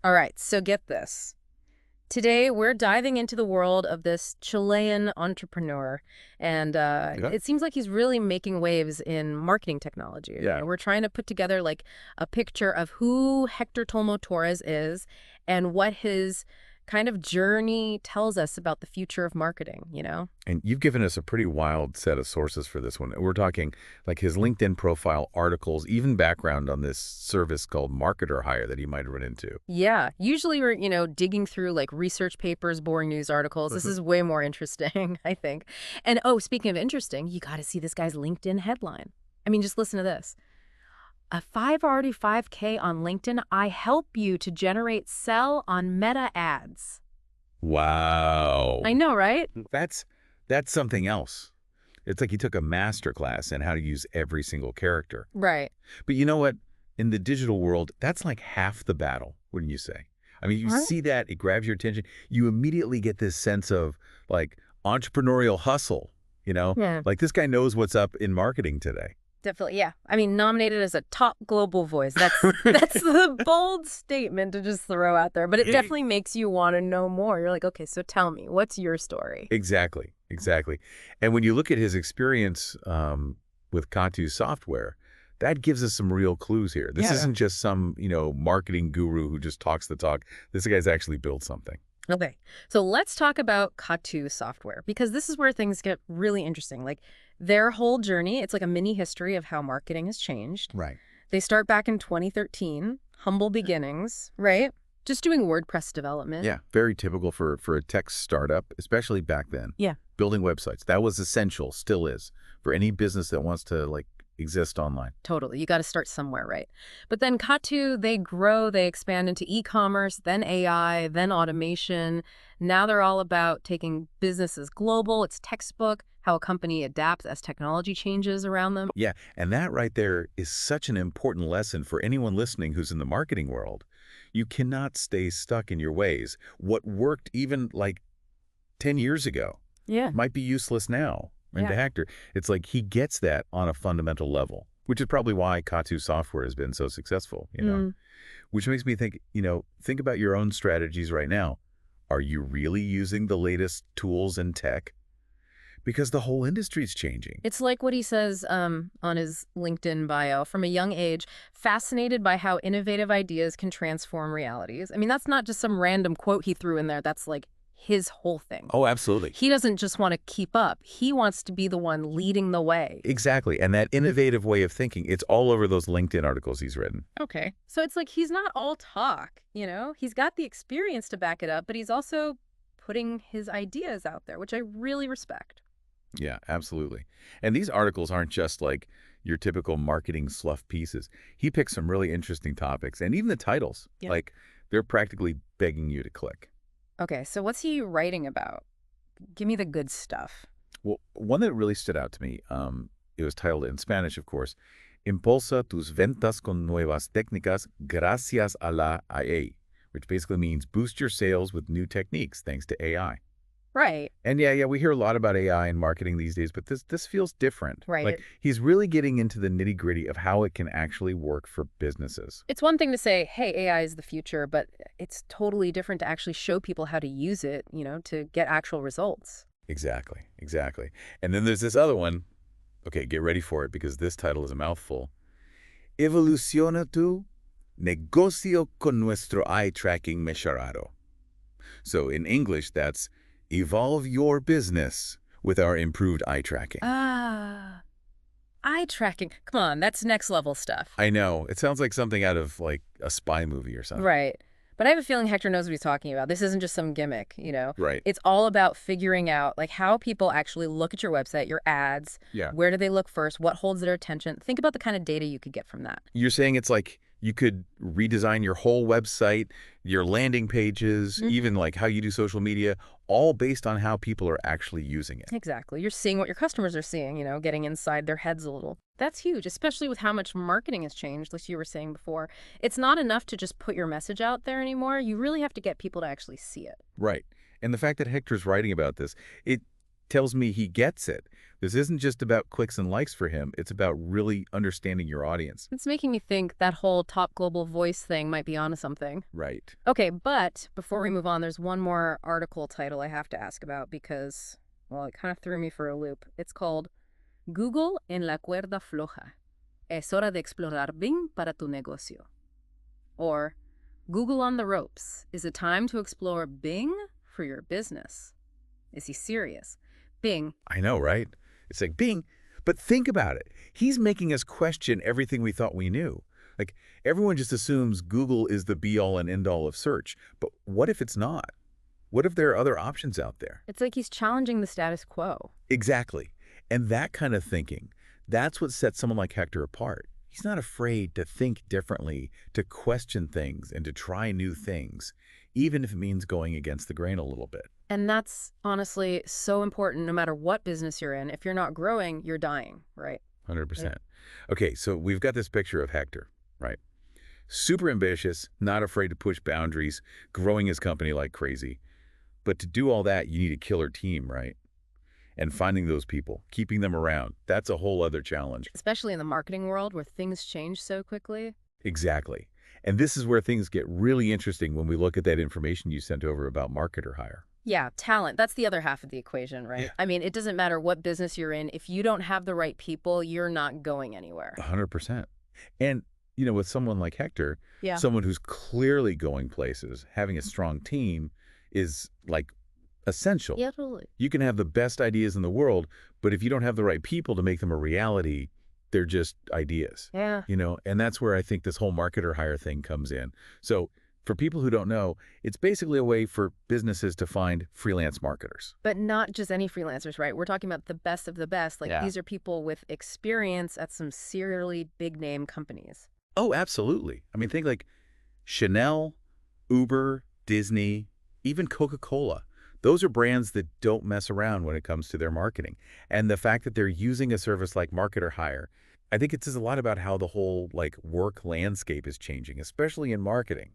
All right, so get this. Today, we're diving into the world of this Chilean entrepreneur, and Yeah. it seems like he's really making waves in marketing technology. Yeah. We're trying to put together like a picture of who Hector Tomo Torres is and what his kind of journey tells us about the future of marketing. And you've given us a pretty wild set of sources for this one. We're talking like his LinkedIn profile, articles, even background on this service called Marketer Hire that he might run into. Yeah, usually we're digging through like research papers, boring news articles. This is way more interesting, I think. And oh, speaking of interesting, you got to see this guy's LinkedIn headline. I mean, just listen to this. A 5K on LinkedIn, I help you to generate sell on Meta ads. Wow. I know, right? That's that's something else. It's like he took a master class in how to use every single character. Right. But you know what? In the digital world, that's like half the battle, wouldn't you say? I mean, you Right. see that, it grabs your attention. You immediately get this sense of like entrepreneurial hustle, you know? Yeah. Like this guy knows what's up in marketing today. Definitely, yeah. I mean, nominated as a top global voice. That's the bold statement to just throw out there, but it definitely makes you want to know more. You're like, okay, so tell me, what's your story? Exactly, exactly. And when you look at his experience with Katu software, that gives us some real clues here. This Yeah. isn't just some, marketing guru who just talks the talk. This guy's actually built something. Okay, so let's talk about Katu software because this is where things get really interesting. Like their whole journey, it's like a mini history of how marketing has changed. Right. They start back in 2013, humble beginnings, right? Just doing WordPress development. Yeah, very typical for a tech startup, especially back then. Yeah. Building websites. That was essential, still is, for any business that wants to like exist online. Totally. You got to start somewhere, right? But then Katu, they grow, they expand into e-commerce, then AI, then automation. Now they're all about taking businesses global. It's textbook, how a company adapts as technology changes around them. Yeah, and that right there is such an important lesson for anyone listening who's in the marketing world. You cannot stay stuck in your ways. What worked even like 10 years ago Yeah. might be useless now. And to Yeah. Hector, it's like he gets that on a fundamental level, which is probably why Katu software has been so successful. Mm. Which makes me think about your own strategies right now. Are you really using the latest tools and tech? Because the whole industry's changing. It's like what he says on his LinkedIn bio. From a young age, fascinated by how innovative ideas can transform realities. I mean, that's not just some random quote he threw in there. That's like his whole thing. Oh, absolutely. He doesn't just want to keep up. He wants to be the one leading the way. Exactly. And that innovative way of thinking, it's all over those LinkedIn articles he's written. Okay. So it's like he's not all talk. He's got the experience to back it up, but he's also putting his ideas out there, which I really respect. Yeah, absolutely. And these articles aren't just like your typical marketing slough pieces. He picks some really interesting topics, and even the titles, Yeah. like they're practically begging you to click. Okay, so what's he writing about? Give me the good stuff. Well, one that really stood out to me, it was titled in Spanish, of course, Impulsa tus ventas con nuevas técnicas gracias a la IA, which basically means boost your sales with new techniques thanks to AI. Right, And yeah, we hear a lot about AI in marketing these days, but this feels different. right. Like he's really getting into the nitty-gritty of how it can actually work for businesses. It's one thing to say, hey, AI is the future, but it's totally different to actually show people how to use it, to get actual results. Exactly, exactly. And then there's this other one. Okay, get ready for it because this title is a mouthful. Evoluciona tu negocio con nuestro eye tracking mejorado. So in English, that's evolve your business with our improved eye tracking. Ah, eye tracking. Come on, that's next level stuff. I know. It sounds like something out of like a spy movie or something. Right. But I have a feeling Hector knows what he's talking about. This isn't just some gimmick. Right. It's all about figuring out like how people actually look at your website, your ads. Yeah. Where do they look first? What holds their attention? Think about the kind of data you could get from that. You're saying it's like you could redesign your whole website, your landing pages, even like how you do social media, all based on how people are actually using it. Exactly. You're seeing what your customers are seeing, getting inside their heads a little. That's huge, especially with how much marketing has changed, like you were saying before. It's not enough to just put your message out there anymore. You really have to get people to actually see it. Right. And the fact that Hector's writing about this, it tells me he gets it. This isn't just about clicks and likes for him. It's about really understanding your audience. It's making me think that whole top global voice thing might be onto something. Right. Okay, but before we move on, there's one more article title I have to ask about because, well, it kind of threw me for a loop. It's called Google en la cuerda floja. Es hora de explorar Bing para tu negocio. Or Google on the ropes. Is it time to explore Bing for your business? Is he serious? Bing. I know, right? It's like Bing, but think about it. He's making us question everything we thought we knew. Like, everyone just assumes Google is the be-all and end-all of search. But what if it's not? What if there are other options out there? It's like he's challenging the status quo. Exactly. And that kind of thinking, that's what sets someone like Hector apart. He's not afraid to think differently, to question things, and to try new things, even if it means going against the grain a little bit. And that's honestly so important no matter what business you're in. If you're not growing, you're dying, right? 100%. Okay, so we've got this picture of Hector, right? Super ambitious, not afraid to push boundaries, growing his company like crazy. But to do all that, you need a killer team, right? And finding those people, keeping them around, that's a whole other challenge. Especially in the marketing world where things change so quickly. Exactly. And this is where things get really interesting when we look at that information you sent over about marketer hire. Yeah, talent. That's the other half of the equation, right? Yeah. I mean, it doesn't matter what business you're in. If you don't have the right people, you're not going anywhere. 100%. And, with someone like Hector, Yeah. someone who's clearly going places, having a strong team is like essential. Yeah, totally. You can have the best ideas in the world, but if you don't have the right people to make them a reality, they're just ideas. Yeah. And that's where I think this whole marketer hire thing comes in. So for people who don't know, it's basically a way for businesses to find freelance marketers. But not just any freelancers, right? We're talking about the best of the best. Like Yeah. these are people with experience at some serially big name companies. Oh, absolutely. I mean, think like Chanel, Uber, Disney, even Coca-Cola. Those are brands that don't mess around when it comes to their marketing. And the fact that they're using a service like Marketer Hire, I think it says a lot about how the whole work landscape is changing, especially in marketing.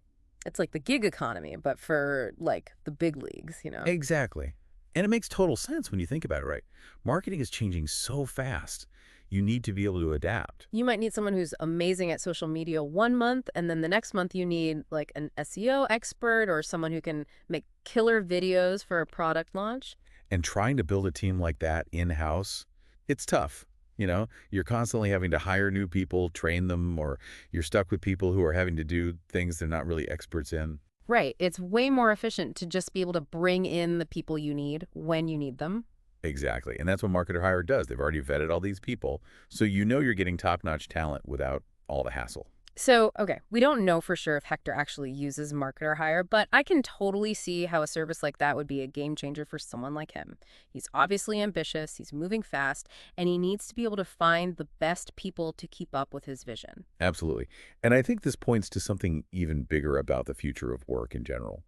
It's like the gig economy, but for like the big leagues, Exactly. And it makes total sense when you think about it, right? Marketing is changing so fast. You need to be able to adapt. You might need someone who's amazing at social media one month, and then the next month you need like an SEO expert or someone who can make killer videos for a product launch. And trying to build a team like that in-house, it's tough. You're constantly having to hire new people, train them, or you're stuck with people who are having to do things they're not really experts in. Right. It's way more efficient to just be able to bring in the people you need when you need them. Exactly. And that's what Marketer Hire does. They've already vetted all these people, so you're getting top-notch talent without all the hassle. So, okay, we don't know for sure if Hector actually uses Marketer Hire, but I can totally see how a service like that would be a game changer for someone like him. He's obviously ambitious, he's moving fast, and he needs to be able to find the best people to keep up with his vision. Absolutely. And I think this points to something even bigger about the future of work in general.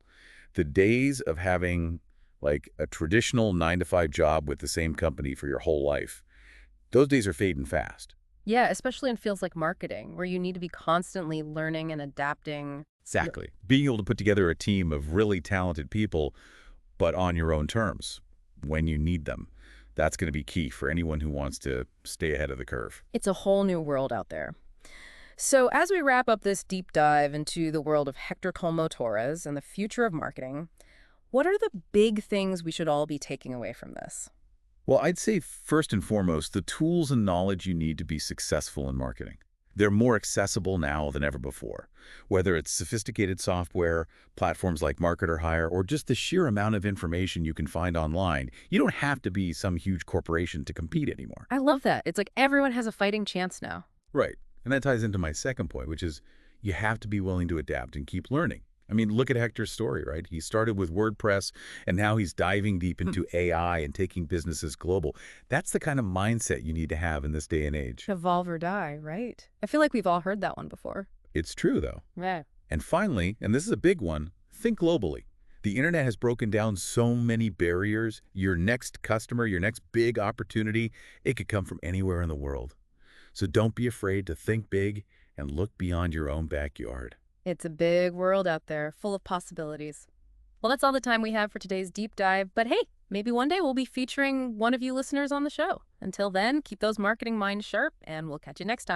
The days of having a traditional 9-to-5 job with the same company for your whole life, those days are fading fast. Yeah, especially in fields like marketing, where you need to be constantly learning and adapting. Exactly. Being able to put together a team of really talented people, but on your own terms, when you need them. That's going to be key for anyone who wants to stay ahead of the curve. It's a whole new world out there. So as we wrap up this deep dive into the world of Hector Colmo Torres and the future of marketing, what are the big things we should all be taking away from this? Well, I'd say first and foremost, the tools and knowledge you need to be successful in marketing. They're more accessible now than ever before. Whether it's sophisticated software, platforms like Marketer Hire, or just the sheer amount of information you can find online, you don't have to be some huge corporation to compete anymore. I love that. It's like everyone has a fighting chance now. Right. And that ties into my second point, which is you have to be willing to adapt and keep learning. I mean, look at Hector's story, right? He started with WordPress, and now he's diving deep into AI and taking businesses global. That's the kind of mindset you need to have in this day and age. Evolve or die, right? I feel like we've all heard that one before. It's true, though. Yeah. And finally, and this is a big one, think globally. The internet has broken down so many barriers. Your next customer, your next big opportunity, it could come from anywhere in the world. So don't be afraid to think big and look beyond your own backyard. It's a big world out there, full of possibilities. Well, that's all the time we have for today's deep dive. But hey, Maybe one day we'll be featuring one of you listeners on the show. Until then, keep those marketing minds sharp, and we'll catch you next time.